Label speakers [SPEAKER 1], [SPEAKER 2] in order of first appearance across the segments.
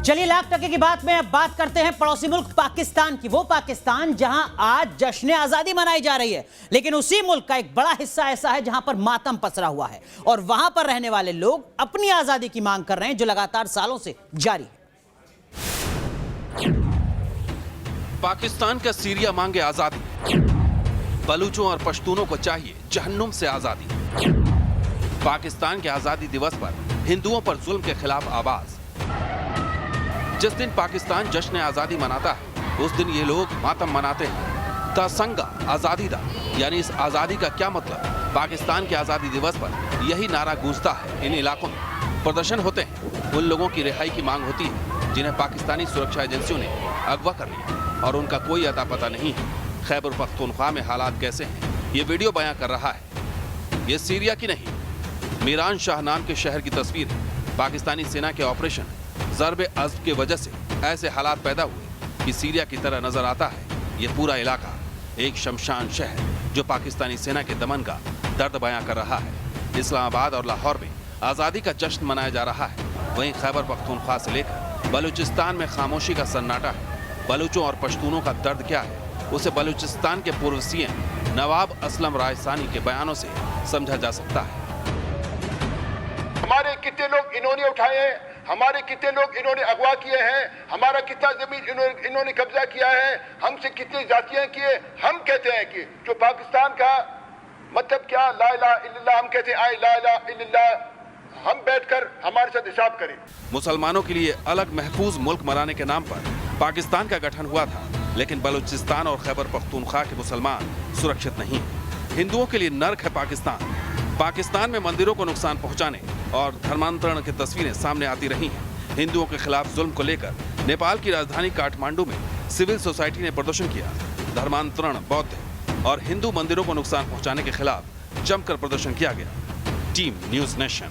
[SPEAKER 1] चलिए लाख टके की बात में अब बात करते हैं पड़ोसी मुल्क पाकिस्तान की। वो पाकिस्तान जहां आज जश्न आजादी मनाई जा रही है, लेकिन उसी मुल्क का एक बड़ा हिस्सा ऐसा है जहां पर मातम पसरा हुआ है और वहां पर रहने वाले लोग अपनी आजादी की मांग कर रहे हैं, जो लगातार सालों से जारी है।
[SPEAKER 2] पाकिस्तान का सीरिया मांगे आजादी, बलूचों और पश्तूनों को चाहिए जहन्नुम से आजादी। पाकिस्तान के आजादी दिवस पर हिंदुओं पर जुल्म के खिलाफ आवाज। जिस दिन पाकिस्तान जश्न आजादी मनाता है, उस दिन ये लोग मातम मनाते हैं। तासंगा आजादी दा, यानी इस आजादी का क्या मतलब? पाकिस्तान के आजादी दिवस पर यही नारा गूंजता है। इन इलाकों में प्रदर्शन होते हैं, उन लोगों की रिहाई की मांग होती है जिन्हें पाकिस्तानी सुरक्षा एजेंसियों ने अगवा कर लिया और उनका कोई अता पता नहीं है। खैबर पख्तूनख्वा में हालात कैसे हैं, ये वीडियो बयां कर रहा है। ये सीरिया की नहीं, मीरान शाह नाम के शहर की तस्वीर है। पाकिस्तानी सेना के ऑपरेशन ज़र्ब अज़्ब की वजह से ऐसे हालात पैदा हुए कि सीरिया की तरह नजर आता है ये पूरा इलाका। एक शमशान शहर जो पाकिस्तानी सेना के दमन का दर्द बयां कर रहा है। इस्लामाबाद और लाहौर में आज़ादी का जश्न मनाया जा रहा है, वहीं खैबर पख्तूनख्वा से लेकर बलूचिस्तान में खामोशी का सन्नाटा है। बलूचों और पश्तूनों का दर्द क्या है, उसे बलूचिस्तान के पूर्व सीएम नवाब असलम रायसानी के बयानों से समझा जा सकता है।
[SPEAKER 3] हमारे कितने लोग इन्होंने उठाए हैं, हमारे कितने लोग इन्होंने अगवा किए हैं, हमारा कितना जमीन इन्होंने कब्जा किया है, हमसे कितनी जातियां किए। हम कहते हैं कि जो पाकिस्तान का मतलब क्या, ला इलाहा इल्लल्लाह, हम कहते हैं आई ला इलाहा इल्लल्लाह। हम बैठकर हमारे साथ हिसाब करें।
[SPEAKER 2] मुसलमानों के लिए अलग महफूज मुल्क बनाने के नाम पर पाकिस्तान का गठन हुआ था, लेकिन बलूचिस्तान और खैबर पख्तूनख्वा के मुसलमान सुरक्षित नहीं। हिंदुओं के लिए नर्क है पाकिस्तान। पाकिस्तान में मंदिरों को नुकसान पहुंचाने और धर्मांतरण की तस्वीरें सामने आती रही हैं। हिंदुओं के खिलाफ जुल्म को लेकर नेपाल की राजधानी काठमांडू में सिविल सोसाइटी ने प्रदर्शन किया। धर्मांतरण, बौद्ध और हिंदू मंदिरों को नुकसान पहुंचाने के खिलाफ जमकर प्रदर्शन किया गया। Team news nation.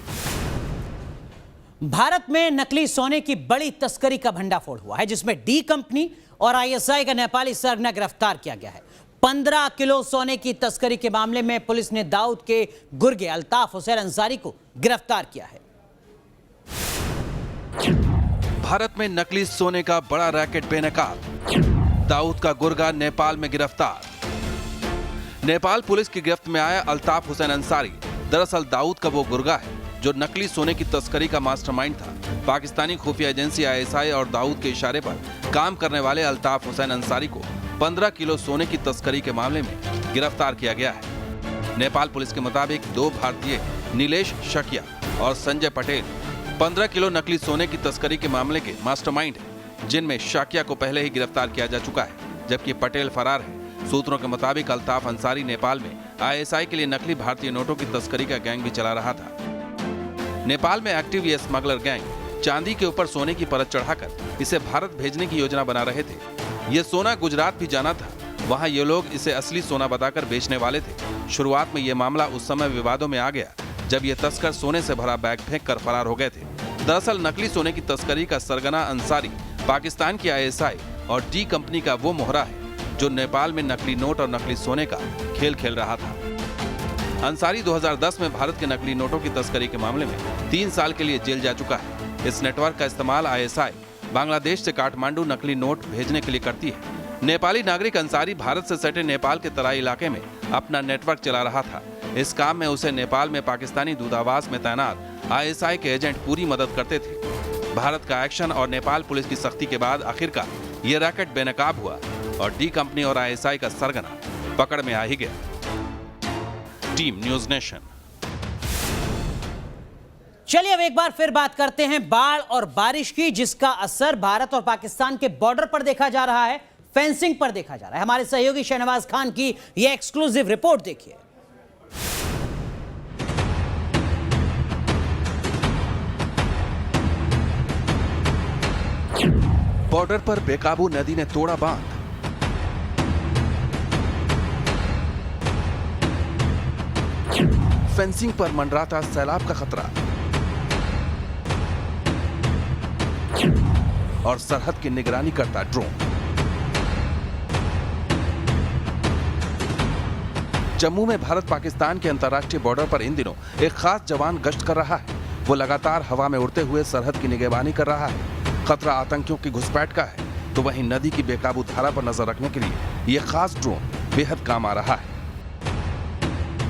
[SPEAKER 1] भारत में नकली सोने की बड़ी तस्करी का भंडाफोड़ हुआ है, जिसमें डी कंपनी और आईएसआई का नेपाली सरगना गिरफ्तार किया गया है। 15 किलो सोने की तस्करी के मामले में पुलिस ने दाऊद के गुर्गे अल्ताफ हुसैन अंसारी को गिरफ्तार किया है।
[SPEAKER 2] भारत में नकली सोने का बड़ा रैकेट बेनकाब। दाऊद का गुर्गा नेपाल में गिरफ्तार। नेपाल पुलिस की गिरफ्त में आया अल्ताफ हुसैन अंसारी दरअसल दाऊद का वो गुर्गा है जो नकली सोने की तस्करी का मास्टरमाइंड था। पाकिस्तानी खुफिया एजेंसी आईएसआई और दाऊद के इशारे पर काम करने वाले अल्ताफ हुसैन अंसारी को 15 किलो सोने की तस्करी के मामले में गिरफ्तार किया गया है। नेपाल पुलिस के मुताबिक 2 भारतीय नीलेश शकिया और संजय पटेल 15 किलो नकली सोने की तस्करी के मामले के मास्टरमाइंड हैं, जिनमें शाकिया को पहले ही गिरफ्तार किया जा चुका है, जबकि पटेल फरार है। सूत्रों के मुताबिक अल्ताफ अंसारी नेपाल में आईएसआई के लिए नकली भारतीय नोटों की तस्करी का गैंग भी चला रहा था। नेपाल में एक्टिव ये स्मगलर गैंग चांदी के ऊपर सोने की परत चढ़ाकर इसे भारत भेजने की योजना बना रहे थे। ये सोना गुजरात भी जाना था, वहां ये लोग इसे असली सोना बताकर बेचने वाले थे। शुरुआत में ये मामला उस समय विवादों में आ गया जब ये तस्कर सोने से भरा बैग फेंक कर फरार हो गए थे। दरअसल नकली सोने की तस्करी का सरगना अंसारी पाकिस्तान की आईएसआई और डी कंपनी का वो मोहरा है जो नेपाल में नकली नोट और नकली सोने का खेल खेल रहा था। अंसारी 2010 में भारत के नकली नोटों की तस्करी के मामले में 3 साल के लिए जेल जा चुका है। इस नेटवर्क का इस्तेमाल आईएसआई बांग्लादेश से काठमांडू नकली नोट भेजने के लिए करती है। नेपाली नागरिक अंसारी भारत से सटे नेपाल के तराई इलाके में अपना नेटवर्क चला रहा था। इस काम में उसे नेपाल में पाकिस्तानी दूतावास में तैनात आईएसआई के एजेंट पूरी मदद करते थे। भारत का एक्शन और नेपाल पुलिस की सख्ती के बाद आखिरकार ये रैकेट बेनकाब हुआ और डी कंपनी और आईएसआई का सरगना पकड़ में आ ही गया। Team news nation.
[SPEAKER 1] चलिए अब एक बार फिर बात करते हैं बाढ़ और बारिश की, जिसका असर भारत और पाकिस्तान के बॉर्डर पर देखा जा रहा है, फेंसिंग पर देखा जा रहा है। हमारे सहयोगी शहनवाज खान की यह एक्सक्लूसिव रिपोर्ट देखिए।
[SPEAKER 2] बॉर्डर पर बेकाबू नदी ने तोड़ा बांध। फेंसिंग पर मंडराता सैलाब का खतरा और सरहद की निगरानी करता ड्रोन। जम्मू में भारत पाकिस्तान के अंतर्राष्ट्रीय बॉर्डर पर इन दिनों एक खास जवान गश्त कर रहा है। वो लगातार हवा में उड़ते हुए सरहद की निगरानी कर रहा है। खतरा आतंकियों की घुसपैठ का है, तो वहीं नदी की बेकाबू धारा पर नजर रखने के लिए यह खास ड्रोन बेहद काम आ रहा है।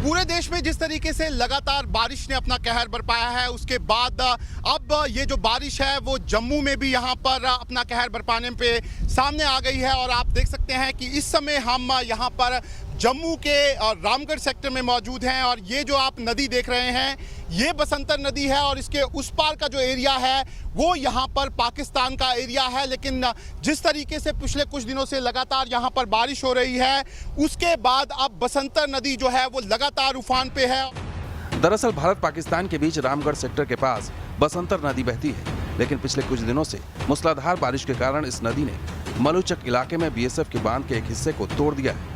[SPEAKER 4] पूरे देश में जिस तरीके से लगातार बारिश ने अपना कहर बरपाया है, उसके बाद अब ये जो बारिश है वो जम्मू में भी यहाँ पर अपना कहर बरपाने पे सामने आ गई है। और आप देख सकते हैं कि इस समय हम यहाँ पर जम्मू के रामगढ़ सेक्टर में मौजूद हैं और ये जो आप नदी देख रहे हैं ये बसंतर नदी है और इसके उस पार का जो एरिया है वो यहाँ पर पाकिस्तान का एरिया है। लेकिन जिस तरीके से पिछले कुछ दिनों से लगातार यहाँ पर बारिश हो रही है, उसके बाद अब बसंतर नदी जो है वो लगातार उफान पे है।
[SPEAKER 2] दरअसल भारत पाकिस्तान के बीच रामगढ़ सेक्टर के पास बसंतर नदी बहती है, लेकिन पिछले कुछ दिनों से मूसलाधार बारिश के कारण इस नदी ने मलूचक इलाके में बीएसएफ के बांध के एक हिस्से को तोड़ दिया है।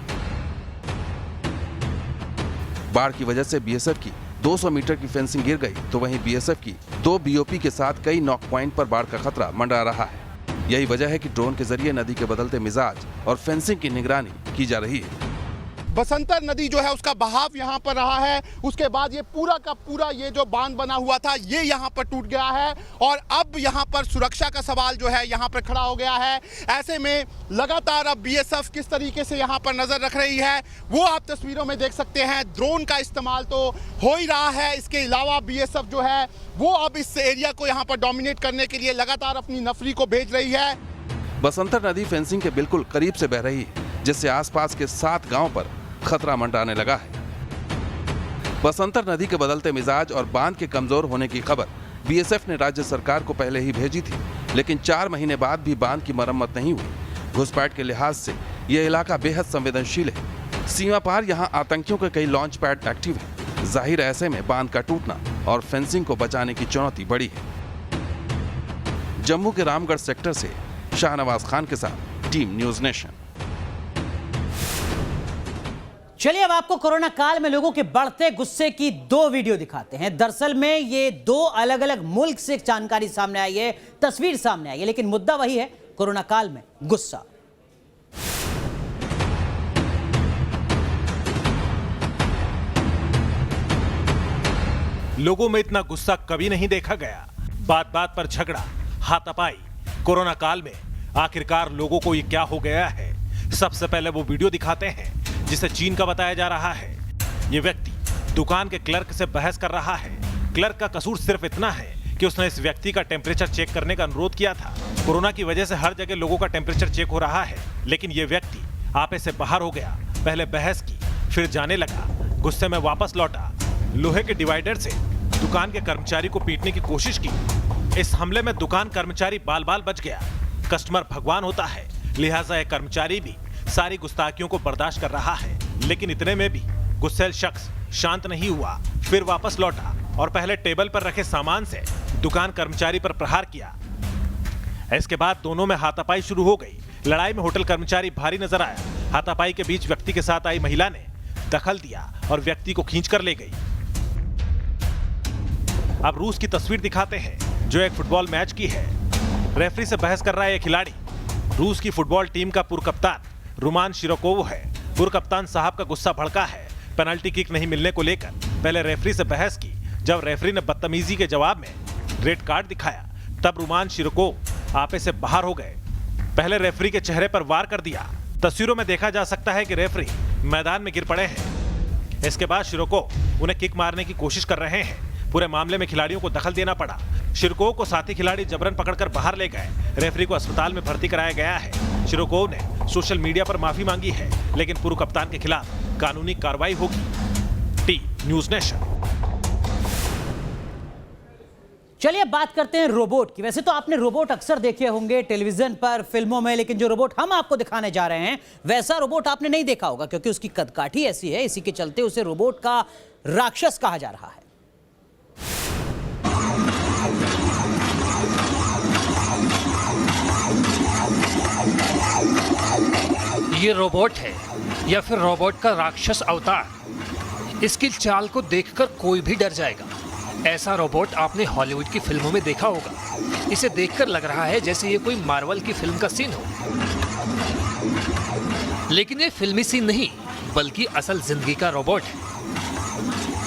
[SPEAKER 2] बाढ़ की वजह से बीएसएफ की 200 मीटर की फेंसिंग गिर गई, तो वहीं बीएसएफ की 2 बीओपी के साथ कई नॉक पॉइंट पर बाढ़ का खतरा मंडरा रहा है। यही वजह है कि ड्रोन के जरिए नदी के बदलते मिजाज और फेंसिंग की निगरानी की जा रही है।
[SPEAKER 4] बसंतर नदी जो है उसका बहाव यहाँ पर रहा है, उसके बाद ये पूरा का पूरा ये जो बांध बना हुआ था ये यहाँ पर टूट गया है और अब यहाँ पर सुरक्षा का सवाल जो है यहाँ पर खड़ा हो गया है। ऐसे में लगातार अब बीएसएफ किस तरीके से यहाँ पर नजर रख रही है वो आप तस्वीरों में देख सकते हैं। ड्रोन का इस्तेमाल तो हो ही रहा है, इसके अलावा बीएसएफ जो है वो अब इस एरिया को यहाँ पर डोमिनेट करने के लिए लगातार अपनी नफरी को भेज रही है।
[SPEAKER 2] बसंतर नदी फेंसिंग के बिल्कुल करीब से बह रही है, जिससे आसपास के 7 गांव पर खतरा मंडराने लगा है। बसंतर नदी के बदलते मिजाज और बांध के कमजोर होने की खबर बीएसएफ ने राज्य सरकार को पहले ही भेजी थी, लेकिन 4 महीने बाद भी बांध की मरम्मत नहीं हुई। घुसपैठ के लिहाज से यह इलाका बेहद संवेदनशील है। सीमा पार यहां आतंकियों के कई लॉन्च पैड एक्टिव हैं। जाहिर ऐसे में बांध का टूटना और फेंसिंग को बचाने की चुनौती बड़ी है। जम्मू के रामगढ़ सेक्टर से शाहनवाज खान के साथ टीम न्यूज नेशन।
[SPEAKER 1] चलिए अब आपको कोरोना काल में लोगों के बढ़ते गुस्से की 2 वीडियो दिखाते हैं। दरअसल में ये 2 अलग अलग मुल्क से जानकारी सामने आई है, तस्वीर सामने आई है, लेकिन मुद्दा वही है, कोरोना काल में गुस्सा।
[SPEAKER 5] लोगों में इतना गुस्सा कभी नहीं देखा गया। बात बात पर झगड़ा, हाथापाई। कोरोना काल में आखिरकार लोगों को ये क्या हो गया है? सबसे पहले वो वीडियो दिखाते हैं जिसे चीन का बताया जा रहा है। ये व्यक्ति दुकान के क्लर्क से बहस कर रहा है। क्लर्क का कसूर सिर्फ इतना है कि उसने इस व्यक्ति का टेम्परेचर चेक करने का अनुरोध किया था। कोरोना की वजह से हर जगह लोगों का टेम्परेचर चेक हो रहा है, लेकिन ये व्यक्ति आपे से बाहर हो गया। पहले बहस की, फिर जाने लगा, गुस्से में वापस लौटा। लोहे के डिवाइडर से दुकान के कर्मचारी को पीटने की कोशिश की। इस हमले में दुकान कर्मचारी बाल बाल बच गया। कस्टमर भगवान होता है, लिहाजा एक कर्मचारी भी सारी गुस्ताखियों को बर्दाश्त कर रहा है। लेकिन इतने में भी गुस्सैल शख्स शांत नहीं हुआ, फिर वापस लौटा और पहले टेबल पर रखे सामान से दुकान कर्मचारी पर प्रहार किया। इसके बाद दोनों में हाथापाई शुरू हो गई। लड़ाई में होटल कर्मचारी भारी नजर आया। हाथापाई के बीच व्यक्ति के साथ आई महिला ने दखल दिया और व्यक्ति को खींचकर ले गई। अब रूस की तस्वीर दिखाते हैं जो एक फुटबॉल मैच की है। रेफरी से बहस कर रहा है एक खिलाड़ी। रूस की फुटबॉल टीम का पूर्व कप्तान रोमान शिरोकोव है। पूर्व कप्तान साहब का गुस्सा भड़का है पेनल्टी किक नहीं मिलने को लेकर। पहले रेफरी से बहस की, जब रेफरी ने बदतमीजी के जवाब में रेड कार्ड दिखाया तब रोमान शिरोकोव आपे से बाहर हो गए। पहले रेफरी के चेहरे पर वार कर दिया। तस्वीरों में देखा जा सकता है कि रेफरी मैदान में गिर पड़े हैं। इसके बाद शिरोकोव उन्हें किक मारने की कोशिश कर रहे हैं। पूरे मामले में खिलाड़ियों को दखल देना पड़ा। शिरोकोव को साथी खिलाड़ी जबरन पकड़कर बाहर ले गए। रेफरी को अस्पताल में भर्ती कराया गया है। शिरोकोव ने सोशल मीडिया पर माफी मांगी है, लेकिन पूर्व कप्तान के खिलाफ कानूनी कार्रवाई होगी। Team news nation.
[SPEAKER 1] चलिए अब बात करते हैं रोबोट की। वैसे तो आपने रोबोट अक्सर देखे होंगे टेलीविजन पर, फिल्मों में, लेकिन जो रोबोट हम आपको दिखाने जा रहे हैं वैसा रोबोट आपने नहीं देखा होगा, क्योंकि उसकी कदकाठी ऐसी है। इसी के चलते उसे रोबोट का राक्षस कहा जा रहा है।
[SPEAKER 6] ये रोबोट है या फिर रोबोट का राक्षस अवतार। इसकी चाल को देखकर कोई भी डर जाएगा। ऐसा रोबोट आपने हॉलीवुड की फिल्मों में देखा होगा। इसे देखकर लग रहा है जैसे ये कोई मार्वल की फिल्म का सीन हो, लेकिन ये फिल्मी सीन नहीं बल्कि असल जिंदगी का रोबोट है।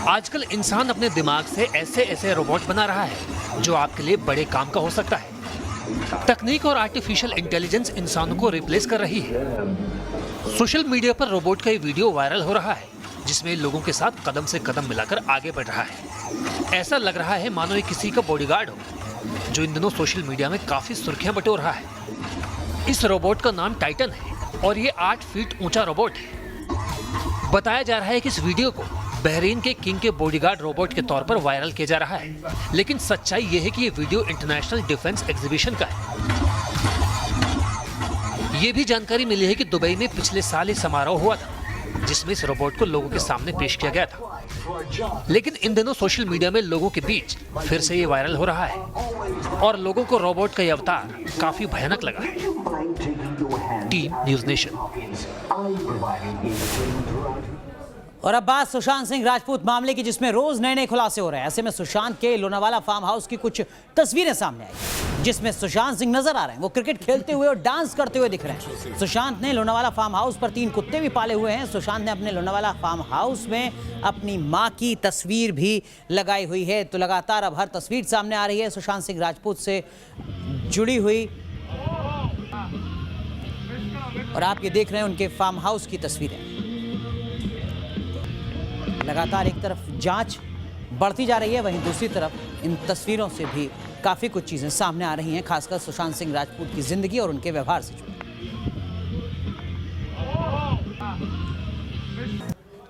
[SPEAKER 6] आजकल इंसान अपने दिमाग से ऐसे ऐसे रोबोट बना रहा है जो आपके लिए बड़े काम का हो सकता है। तकनीक और आर्टिफिशियल इंटेलिजेंस इंसानों को रिप्लेस कर रही है। सोशल मीडिया पर रोबोट का ये वीडियो वायरल हो रहा है, जिसमें लोगों के साथ कदम से कदम मिलाकर आगे बढ़ रहा है। ऐसा लग रहा है मानो ये किसी का बॉडीगार्ड हो, जो इन दिनों सोशल मीडिया में काफी सुर्खियां बटोर रहा है। इस रोबोट का नाम टाइटन है और ये 8 फीट ऊंचा रोबोट है। बताया जा रहा है कि इस वीडियो को बहरीन के किंग के बॉडीगार्ड रोबोट के तौर पर वायरल किया जा रहा है, लेकिन सच्चाई ये है कि ये वीडियो इंटरनेशनल डिफेंस एग्जीबिशन का है। ये भी जानकारी मिली है कि दुबई में पिछले साल ये समारोह हुआ था, जिसमें इस रोबोट को लोगों के सामने पेश किया गया था। लेकिन इन दिनों सोशल मीडिया में लोगों के बीच फिर से ये वायरल हो रहा है और लोगों को रोबोट का ये अवतार काफी भयानक लगा है। Team news nation.
[SPEAKER 1] और अब बात सुशांत सिंह राजपूत मामले की, जिसमें रोज नए नए खुलासे हो रहे हैं। ऐसे में सुशांत के लोनावाला फार्म हाउस की कुछ तस्वीरें सामने आई, जिसमें सुशांत सिंह नजर आ रहे हैं। वो क्रिकेट खेलते हुए और डांस करते हुए दिख रहे हैं। सुशांत ने लोनावाला फार्म हाउस पर 3 कुत्ते भी पाले हुए हैं। सुशांत ने अपने लोनावाला फार्म हाउस में अपनी माँ की तस्वीर भी लगाई हुई है। तो लगातार अब हर तस्वीर सामने आ रही है सुशांत सिंह राजपूत से जुड़ी हुई, और आप ये देख रहे हैं उनके फार्म हाउस की तस्वीरें। लगातार एक तरफ जांच बढ़ती जा रही है, वहीं दूसरी तरफ इन तस्वीरों से भी काफी कुछ चीजें सामने आ रही हैं, खासकर सुशांत सिंह राजपूत की जिंदगी और उनके व्यवहार से जुड़ी।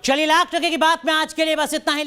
[SPEAKER 1] चलिए, लाख टके की बात में आज के लिए बस इतना ही।